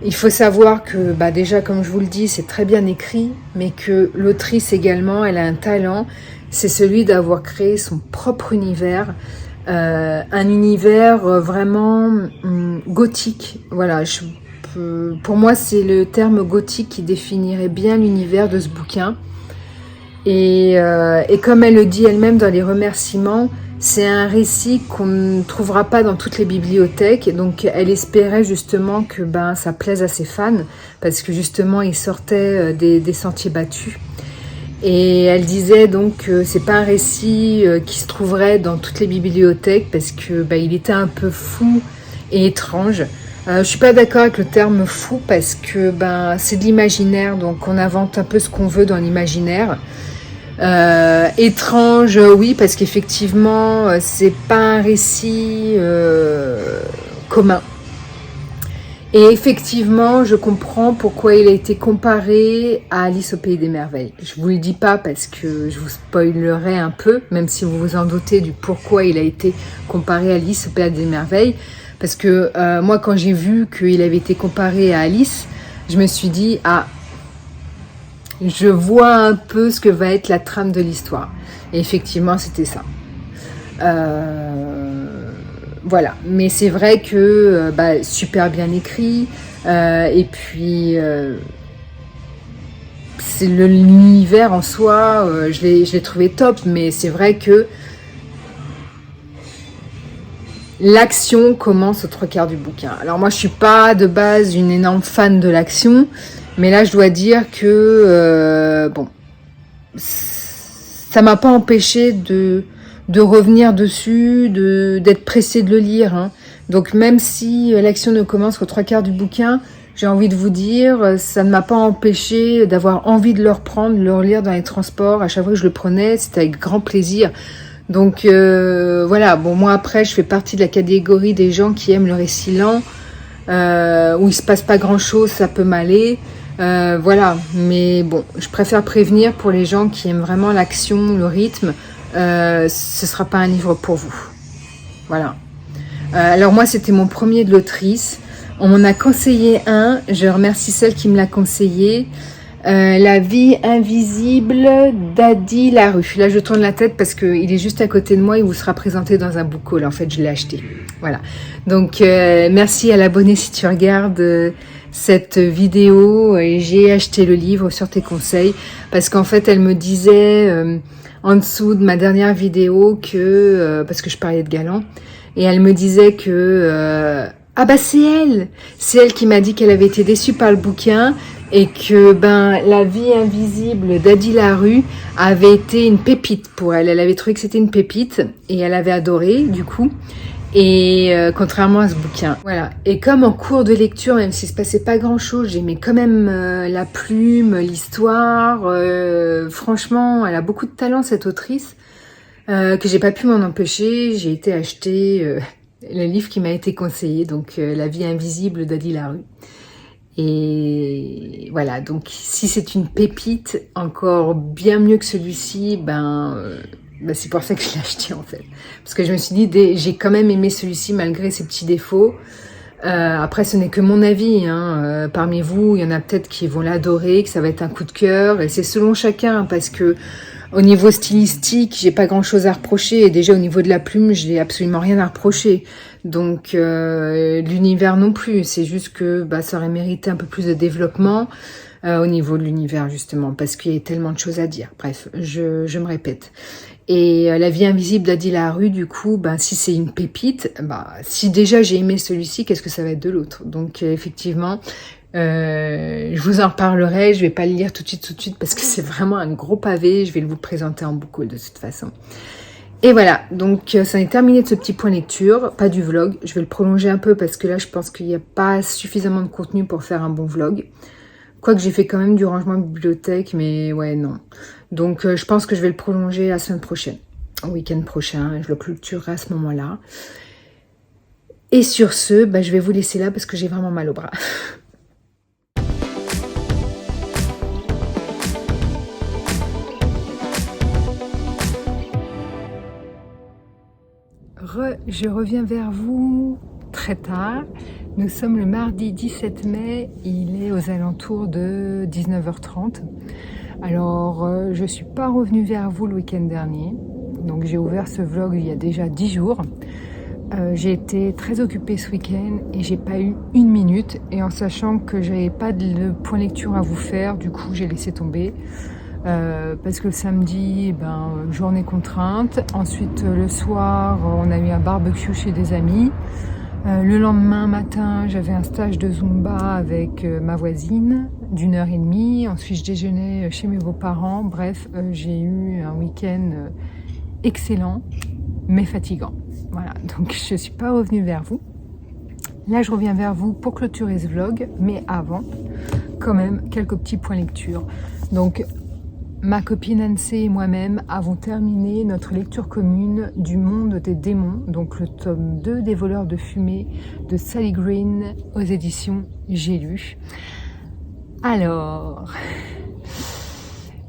il faut savoir que déjà, comme je vous le dis, c'est très bien écrit, mais que l'autrice également, elle a un talent, c'est celui d'avoir créé son propre univers, un univers vraiment gothique. Voilà, pour moi, c'est le terme gothique qui définirait bien l'univers de ce bouquin. Et comme elle le dit elle-même dans les remerciements, c'est un récit qu'on ne trouvera pas dans toutes les bibliothèques. Donc elle espérait justement que ça plaise à ses fans, parce que justement il sortait des sentiers battus. Et elle disait donc que c'est pas un récit qui se trouverait dans toutes les bibliothèques, parce que il était un peu fou et étrange. Je suis pas d'accord avec le terme fou, parce que c'est de l'imaginaire, donc on invente un peu ce qu'on veut dans l'imaginaire. Étrange, oui, parce qu'effectivement, c'est pas un récit commun. Et effectivement, je comprends pourquoi il a été comparé à Alice au Pays des Merveilles. Je vous le dis pas parce que je vous spoilerai un peu, même si vous vous en doutez du pourquoi il a été comparé à Alice au Pays des Merveilles. Parce que moi, quand j'ai vu qu'il avait été comparé à Alice, je me suis dit, je vois un peu ce que va être la trame de l'histoire. Et effectivement, c'était ça. Voilà. Mais c'est vrai que super bien écrit. Et puis, c'est l'univers en soi, je l'ai trouvé top. Mais c'est vrai que l'action commence aux 3/4 du bouquin. Alors moi, je suis pas de base une énorme fan de l'action. Mais là, je dois dire que, ça m'a pas empêché de revenir dessus, d'être pressée de le lire. Hein. Donc même si l'action ne commence qu'aux 3/4 du bouquin, j'ai envie de vous dire, ça ne m'a pas empêché d'avoir envie de le reprendre, de le relire dans les transports. À chaque fois que je le prenais, c'était avec grand plaisir. Donc voilà, bon, moi après, je fais partie de la catégorie des gens qui aiment le récit lent, où il se passe pas grand chose, ça peut m'aller. Voilà, mais bon, je préfère prévenir pour les gens qui aiment vraiment l'action, le rythme, ce sera pas un livre pour vous. Voilà. Alors moi, c'était mon premier de l'autrice. On m'en a conseillé un, je remercie celle qui me l'a conseillé. La vie invisible d'Adi Larue. Là, je tourne la tête parce qu'il est juste à côté de moi. Il vous sera présenté dans un book haul. En fait, je l'ai acheté. Voilà. Donc, merci à l'abonné si tu regardes cette vidéo. J'ai acheté le livre sur tes conseils parce qu'en fait, elle me disait en dessous de ma dernière vidéo que parce que je parlais de Galant, et elle me disait que c'est elle qui m'a dit qu'elle avait été déçue par le bouquin. Et que la vie invisible d'Adi Larue avait été une pépite pour elle. Elle avait trouvé que c'était une pépite et elle avait adoré du coup. Et contrairement à ce bouquin. Voilà. Et comme en cours de lecture, même s'il se passait pas grand chose, j'aimais quand même la plume, l'histoire. Franchement, elle a beaucoup de talent cette autrice. Que j'ai pas pu m'en empêcher. J'ai été acheter le livre qui m'a été conseillé. Donc La vie invisible d'Adi Larue. Et voilà, donc si c'est une pépite, encore bien mieux que celui-ci, c'est pour ça que je l'ai acheté en fait. Parce que je me suis dit, j'ai quand même aimé celui-ci malgré ses petits défauts. Après, ce n'est que mon avis, hein. Parmi vous, il y en a peut-être qui vont l'adorer, que ça va être un coup de cœur, et c'est selon chacun, parce que au niveau stylistique, j'ai pas grand-chose à reprocher, et déjà au niveau de la plume, j'ai absolument rien à reprocher. Donc l'univers non plus, c'est juste que ça aurait mérité un peu plus de développement au niveau de l'univers justement, parce qu'il y a tellement de choses à dire. Bref, je me répète. Et La vie invisible d'Adila Haru, du coup, si c'est une pépite, si déjà j'ai aimé celui-ci, qu'est-ce que ça va être de l'autre? Donc effectivement, je vous en reparlerai, je vais pas le lire tout de suite, parce que c'est vraiment un gros pavé, je vais vous le présenter en boucle de toute façon. Et voilà, donc ça est terminé de ce petit point lecture, pas du vlog, je vais le prolonger un peu parce que là je pense qu'il n'y a pas suffisamment de contenu pour faire un bon vlog. Quoique j'ai fait quand même du rangement de bibliothèque, mais ouais, non. Donc je pense que je vais le prolonger la semaine prochaine, au week-end prochain, je le clôturerai à ce moment-là. Et sur ce, je vais vous laisser là parce que j'ai vraiment mal au bras. Je reviens vers vous très tard. Nous sommes le mardi 17 mai, il est aux alentours de 19h30. Alors, je ne suis pas revenue vers vous le week-end dernier, donc j'ai ouvert ce vlog il y a déjà 10 jours. J'ai été très occupée ce week-end et j'ai pas eu une minute, et en sachant que j'avais pas de point lecture à vous faire, du coup j'ai laissé tomber. Parce que le samedi, journée contrainte. Ensuite, le soir, on a eu un barbecue chez des amis. Le lendemain matin, j'avais un stage de Zumba avec ma voisine d'1h30. Ensuite, je déjeunais chez mes beaux-parents. Bref, j'ai eu un week-end excellent, mais fatigant. Voilà, donc je ne suis pas revenue vers vous. Là, je reviens vers vous pour clôturer ce vlog, mais avant, quand même, quelques petits points lecture. Donc, ma copine Anse et moi-même avons terminé notre lecture commune du Monde des démons, donc le tome 2 des voleurs de fumée de Sally Green aux éditions J'ai lu. Alors,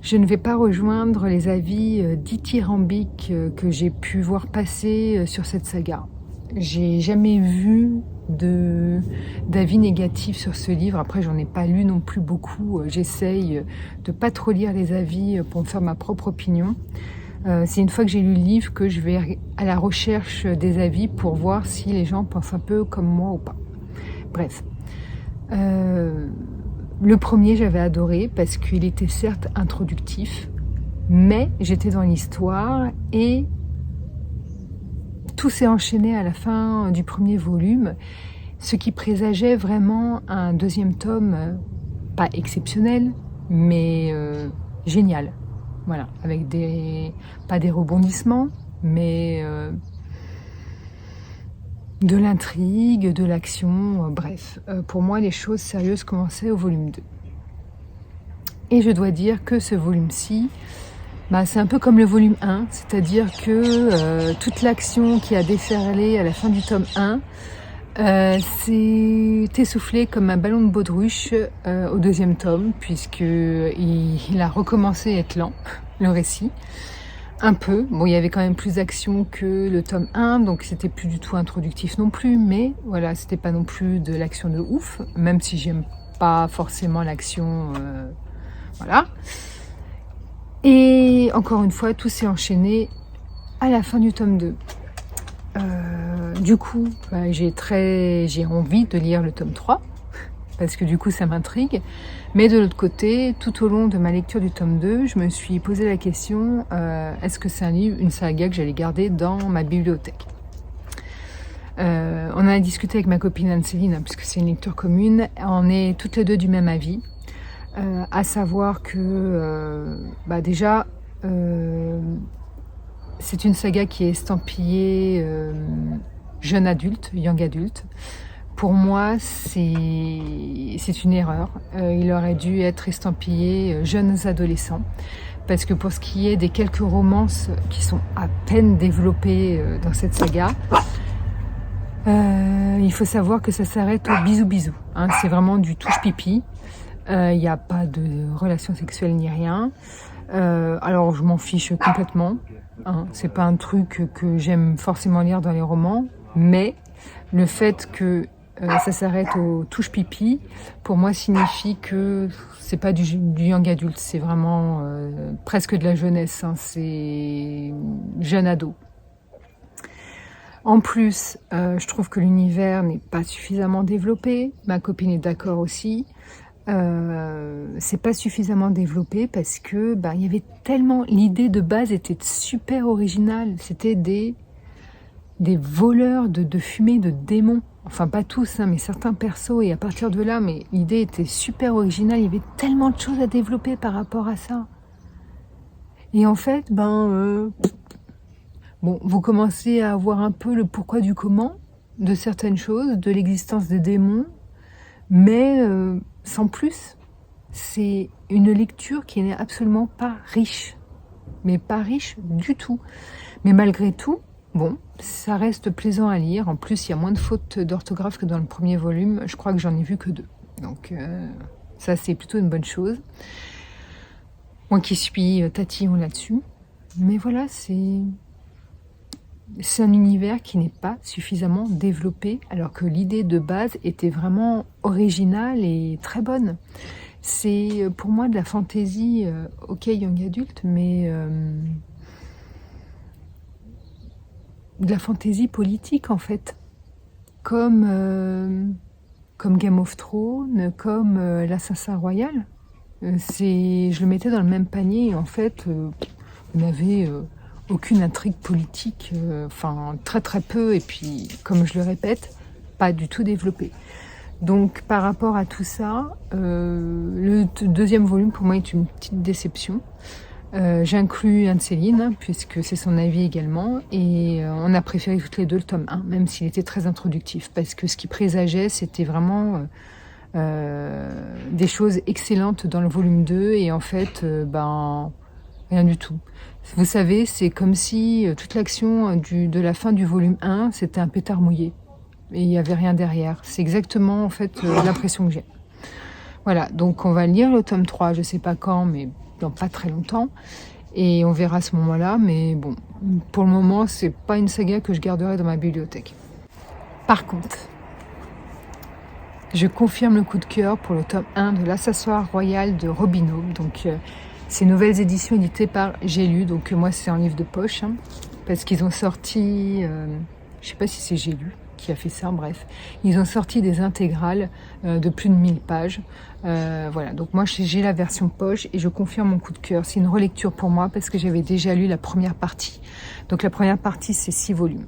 je ne vais pas rejoindre les avis dithyrambiques que j'ai pu voir passer sur cette saga. J'ai jamais vu d'avis négatifs sur ce livre. Après, j'en ai pas lu non plus beaucoup. J'essaye de pas trop lire les avis pour me faire ma propre opinion. C'est une fois que j'ai lu le livre que je vais à la recherche des avis pour voir si les gens pensent un peu comme moi ou pas. Bref. Le premier, j'avais adoré parce qu'il était certes introductif, mais j'étais dans l'histoire et tout s'est enchaîné à la fin du premier volume, ce qui présageait vraiment un deuxième tome, pas exceptionnel, mais génial. Voilà, avec pas des rebondissements, mais de l'intrigue, de l'action, bref. Pour moi, les choses sérieuses commençaient au volume 2. Et je dois dire que ce volume-ci, c'est un peu comme le volume 1, c'est-à-dire que toute l'action qui a déferlé à la fin du tome 1 s'est essoufflée comme un ballon de baudruche au deuxième tome, puisqu'il a recommencé à être lent, le récit. Un peu, bon, il y avait quand même plus d'action que le tome 1, donc c'était plus du tout introductif non plus, mais voilà, c'était pas non plus de l'action de ouf, même si j'aime pas forcément l'action, voilà. Et encore une fois, tout s'est enchaîné à la fin du tome 2. Du coup, j'ai envie de lire le tome 3, parce que du coup ça m'intrigue. Mais de l'autre côté, tout au long de ma lecture du tome 2, je me suis posé la question, est-ce que c'est un livre, une saga que j'allais garder dans ma bibliothèque? On en a discuté avec ma copine Anne-Céline, puisque c'est une lecture commune. On est toutes les deux du même avis. À savoir que déjà c'est une saga qui est estampillée jeune adulte, young adulte. Pour moi, c'est une erreur. Il aurait dû être estampillé jeunes adolescents, parce que pour ce qui est des quelques romances qui sont à peine développées dans cette saga, il faut savoir que ça s'arrête au bisou-bisou. Hein, c'est vraiment du touche-pipi. Il n'y a pas de relation sexuelle ni rien. Alors je m'en fiche complètement. Hein, c'est pas un truc que j'aime forcément lire dans les romans, mais le fait que ça s'arrête aux touches pipi, pour moi signifie que c'est pas du young adulte, c'est vraiment presque de la jeunesse, hein, c'est jeune ado. En plus, je trouve que l'univers n'est pas suffisamment développé, ma copine est d'accord aussi. C'est pas suffisamment développé parce que il y avait tellement, l'idée de base était super originale, c'était des voleurs de fumée de démons, enfin pas tous, hein, mais certains persos, et à partir de là, mais l'idée était super originale, il y avait tellement de choses à développer par rapport à ça. Et en fait, bon, vous commencez à avoir un peu le pourquoi du comment de certaines choses, de l'existence des démons, mais sans plus. C'est une lecture qui n'est absolument pas riche, mais pas riche du tout. Mais malgré tout, bon, ça reste plaisant à lire. En plus, il y a moins de fautes d'orthographe que dans le premier volume. Je crois que j'en ai vu que 2. Donc ça, c'est plutôt une bonne chose. Moi qui suis tatillon là-dessus. Mais voilà, c'est un univers qui n'est pas suffisamment développé, alors que l'idée de base était vraiment originale et très bonne. C'est pour moi de la fantaisie, ok, young adulte, mais de la fantaisie politique en fait, comme Game of Thrones, comme l'Assassin Royal. Je le mettais dans le même panier et en fait, vous n'avez aucune intrigue politique, enfin très très peu, et puis comme je le répète, pas du tout développé. Donc par rapport à tout ça, le deuxième volume pour moi est une petite déception. J'inclus Anne-Céline, puisque c'est son avis également, et on a préféré toutes les deux le tome 1, même s'il était très introductif, parce que ce qui présageait, c'était vraiment des choses excellentes dans le volume 2, et en fait, rien du tout. Vous savez, c'est comme si toute l'action de la fin du volume 1, c'était un pétard mouillé, et il n'y avait rien derrière. C'est exactement en fait l'impression que j'ai. Voilà, donc on va lire le tome 3, je sais pas quand, mais dans pas très longtemps, et on verra à ce moment-là, mais bon, pour le moment, c'est pas une saga que je garderai dans ma bibliothèque. Par contre, je confirme le coup de cœur pour le tome 1 de l'Accessoire Royal de Robineau, donc ces nouvelles éditions éditées par J'ai lu, donc moi c'est un livre de poche, hein, parce qu'ils ont sorti, je sais pas si c'est J'ai lu qui a fait ça, bref, ils ont sorti des intégrales de plus de 1000 pages, voilà, donc moi j'ai la version poche et je confirme mon coup de cœur. C'est une relecture pour moi parce que j'avais déjà lu la première partie, donc la première partie c'est 6 volumes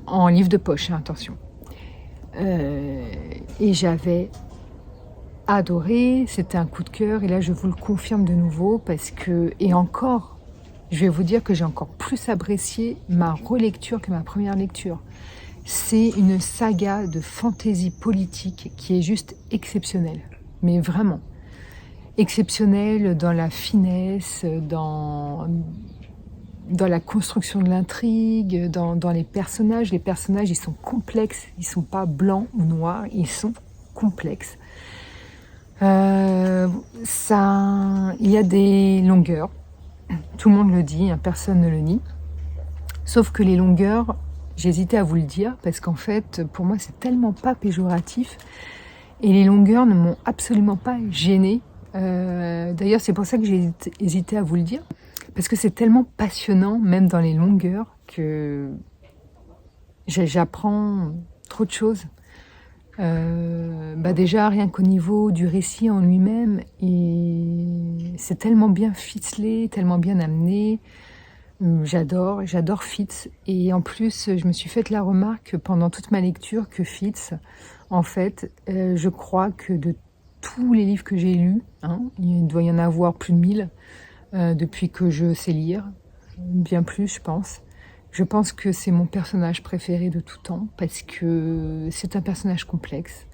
en livre de poche, hein, attention, et j'avais adoré, c'était un coup de cœur, et là je vous le confirme de nouveau parce que, et encore, je vais vous dire que j'ai encore plus apprécié ma relecture que ma première lecture. C'est une saga de fantaisie politique qui est juste exceptionnelle, mais vraiment exceptionnelle dans la finesse, dans la construction de l'intrigue, dans les personnages. Les personnages, ils sont complexes, ils sont pas blancs ou noirs, ils sont complexes. Il y a des longueurs, tout le monde le dit, hein, personne ne le nie, sauf que les longueurs, j'hésitais à vous le dire, parce qu'en fait, pour moi, c'est tellement pas péjoratif, et les longueurs ne m'ont absolument pas gênée. D'ailleurs, c'est pour ça que j'ai hésité à vous le dire, parce que c'est tellement passionnant, même dans les longueurs, que j'apprends trop de choses. Déjà, rien qu'au niveau du récit en lui-même, et c'est tellement bien ficelé, tellement bien amené. J'adore Fitz, et en plus je me suis fait la remarque pendant toute ma lecture que Fitz, en fait, je crois que de tous les livres que j'ai lus, hein, il doit y en avoir plus de 1000 depuis que je sais lire, bien plus je pense. Je pense que c'est mon personnage préféré de tout temps parce que c'est un personnage complexe.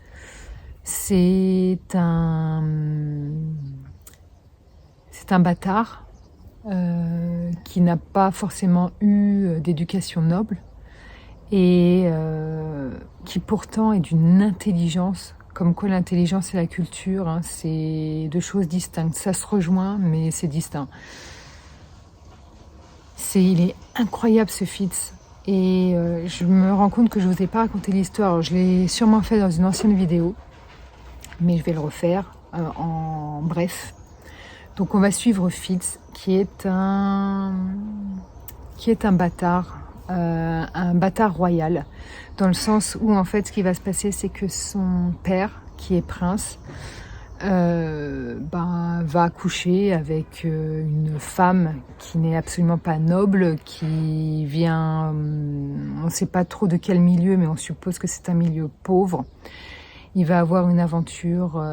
C'est un bâtard qui n'a pas forcément eu d'éducation noble et qui pourtant est d'une intelligence, comme quoi l'intelligence et la culture, hein, c'est deux choses distinctes. Ça se rejoint, mais c'est distinct. Il est incroyable ce Fitz. Et je me rends compte que je ne vous ai pas raconté l'histoire. Alors, je l'ai sûrement fait dans une ancienne vidéo, mais je vais le refaire en bref. Donc on va suivre Fitz, qui est un bâtard, un bâtard royal, dans le sens où en fait ce qui va se passer, c'est que son père, qui est prince, va accoucher avec une femme qui n'est absolument pas noble, qui vient, on ne sait pas trop de quel milieu, mais on suppose que c'est un milieu pauvre. Il va avoir une aventure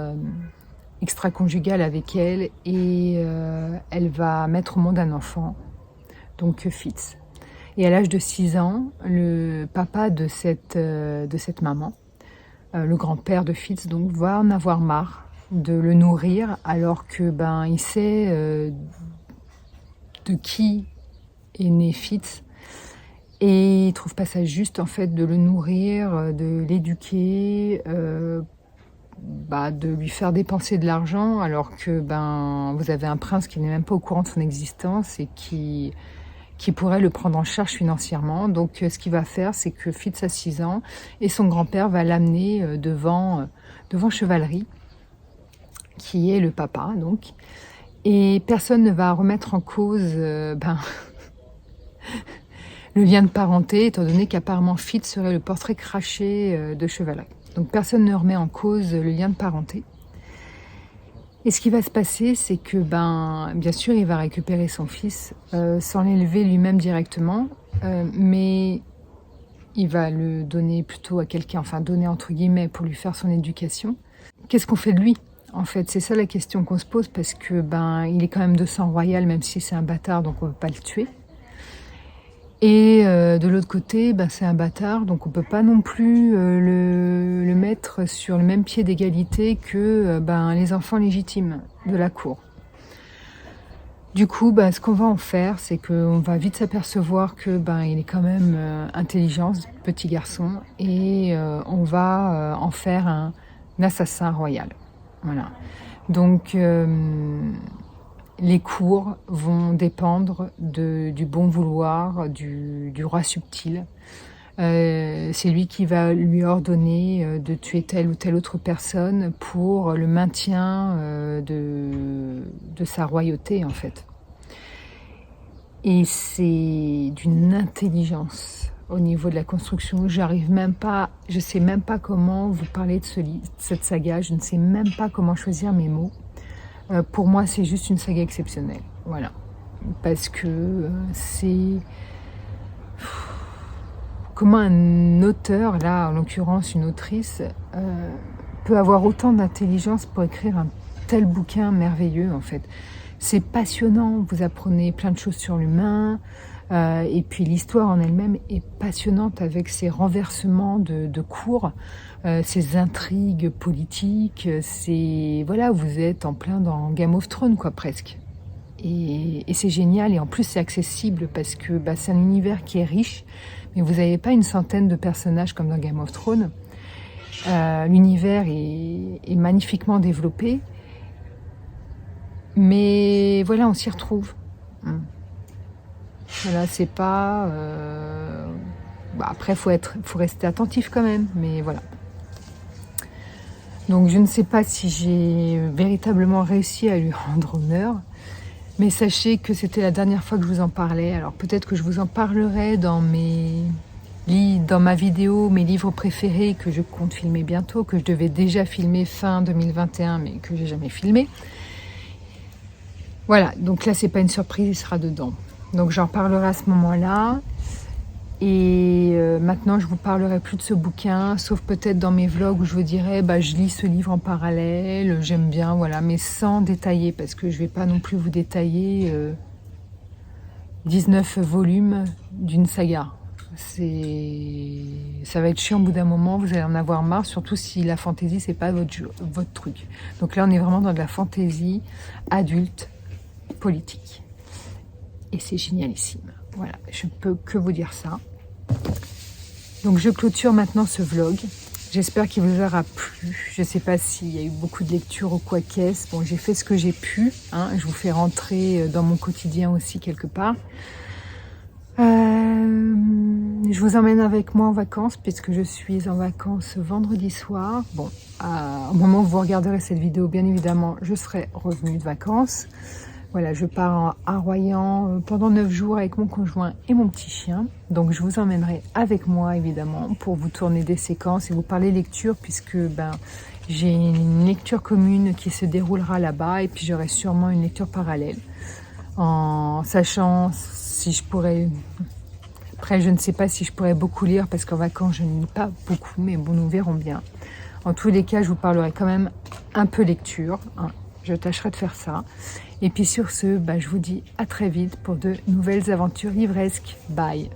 extra-conjugale avec elle et elle va mettre au monde un enfant, donc Fitz. Et à l'âge de 6 ans, le papa de cette maman, le grand-père de Fitz, donc, va en avoir marre de le nourrir alors que il sait de qui est né Fitz et il trouve pas ça juste en fait de le nourrir, de l'éduquer, de lui faire dépenser de l'argent alors que vous avez un prince qui n'est même pas au courant de son existence et qui pourrait le prendre en charge financièrement. Donc ce qu'il va faire, c'est que Fitz a 6 ans et son grand-père va l'amener devant Chevalerie, qui est le papa, donc. Et personne ne va remettre en cause le lien de parenté, étant donné qu'apparemment Fitz serait le portrait craché de Chevalerie. Donc personne ne remet en cause le lien de parenté. Et ce qui va se passer, c'est que, bien sûr, il va récupérer son fils sans l'élever lui-même directement, mais il va le donner plutôt à quelqu'un, enfin donner entre guillemets pour lui faire son éducation. Qu'est-ce qu'on fait de lui ? En fait, c'est ça la question qu'on se pose parce que il est quand même de sang royal, même si c'est un bâtard, donc on ne peut pas le tuer. Et de l'autre côté, c'est un bâtard, donc on ne peut pas non plus le mettre sur le même pied d'égalité que les enfants légitimes de la cour. Du coup, ce qu'on va en faire, c'est qu'on va vite s'apercevoir que il est quand même intelligent, ce petit garçon, et on va en faire un assassin royal. Voilà. Donc les cours vont dépendre du bon vouloir du roi subtil. C'est lui qui va lui ordonner de tuer telle ou telle autre personne pour le maintien de sa royauté, en fait. Et c'est d'une intelligence au niveau de la construction. Je sais même pas comment vous parler de cette saga. Je ne sais même pas comment choisir mes mots. Pour moi, c'est juste une saga exceptionnelle. Voilà. Parce que c'est... Comment un auteur, là, en l'occurrence une autrice, peut avoir autant d'intelligence pour écrire un tel bouquin merveilleux, en fait. C'est passionnant, vous apprenez plein de choses sur l'humain, et puis l'histoire en elle-même est passionnante avec ses renversements de cours, ses intrigues politiques, voilà, vous êtes en plein dans Game of Thrones, quoi, presque. Et c'est génial, et en plus c'est accessible parce que c'est un univers qui est riche, mais vous n'avez pas une centaine de personnages comme dans Game of Thrones. L'univers est magnifiquement développé, mais voilà, on s'y retrouve. Voilà, c'est pas... après, faut rester attentif quand même, mais voilà. Donc je ne sais pas si j'ai véritablement réussi à lui rendre honneur, mais sachez que c'était la dernière fois que je vous en parlais. Alors peut-être que je vous en parlerai dans ma vidéo, mes livres préférés que je compte filmer bientôt, que je devais déjà filmer fin 2021, mais que j'ai jamais filmé. Voilà, donc là c'est pas une surprise, il sera dedans. Donc j'en parlerai à ce moment-là. Et maintenant je vous parlerai plus de ce bouquin, sauf peut-être dans mes vlogs où je vous dirai je lis ce livre en parallèle, j'aime bien, voilà, mais sans détailler, parce que je vais pas non plus vous détailler 19 volumes d'une saga. Ça va être chiant au bout d'un moment, vous allez en avoir marre, surtout si la fantaisie c'est pas votre truc. Donc là on est vraiment dans de la fantaisie adulte, politique. Et c'est génialissime. Voilà, je peux que vous dire ça. Donc je clôture maintenant ce vlog. J'espère qu'il vous aura plu. Je ne sais pas s'il y a eu beaucoup de lectures ou quoi qu'est-ce. Bon, j'ai fait ce que j'ai pu. Je vous fais rentrer dans mon quotidien aussi quelque part. je vous emmène avec moi en vacances puisque je suis en vacances vendredi soir. Bon, au moment où vous regarderez cette vidéo, bien évidemment, je serai revenue de vacances. Voilà, je pars à Royan pendant 9 jours avec mon conjoint et mon petit chien. Donc je vous emmènerai avec moi évidemment pour vous tourner des séquences et vous parler lecture puisque j'ai une lecture commune qui se déroulera là-bas et puis j'aurai sûrement une lecture parallèle. En sachant si je pourrais... Après, je ne sais pas si je pourrais beaucoup lire parce qu'en vacances, je ne lis pas beaucoup, mais bon, nous verrons bien. En tous les cas, je vous parlerai quand même un peu lecture. Hein. Je tâcherai de faire ça. Et puis sur ce, je vous dis à très vite pour de nouvelles aventures livresques. Bye!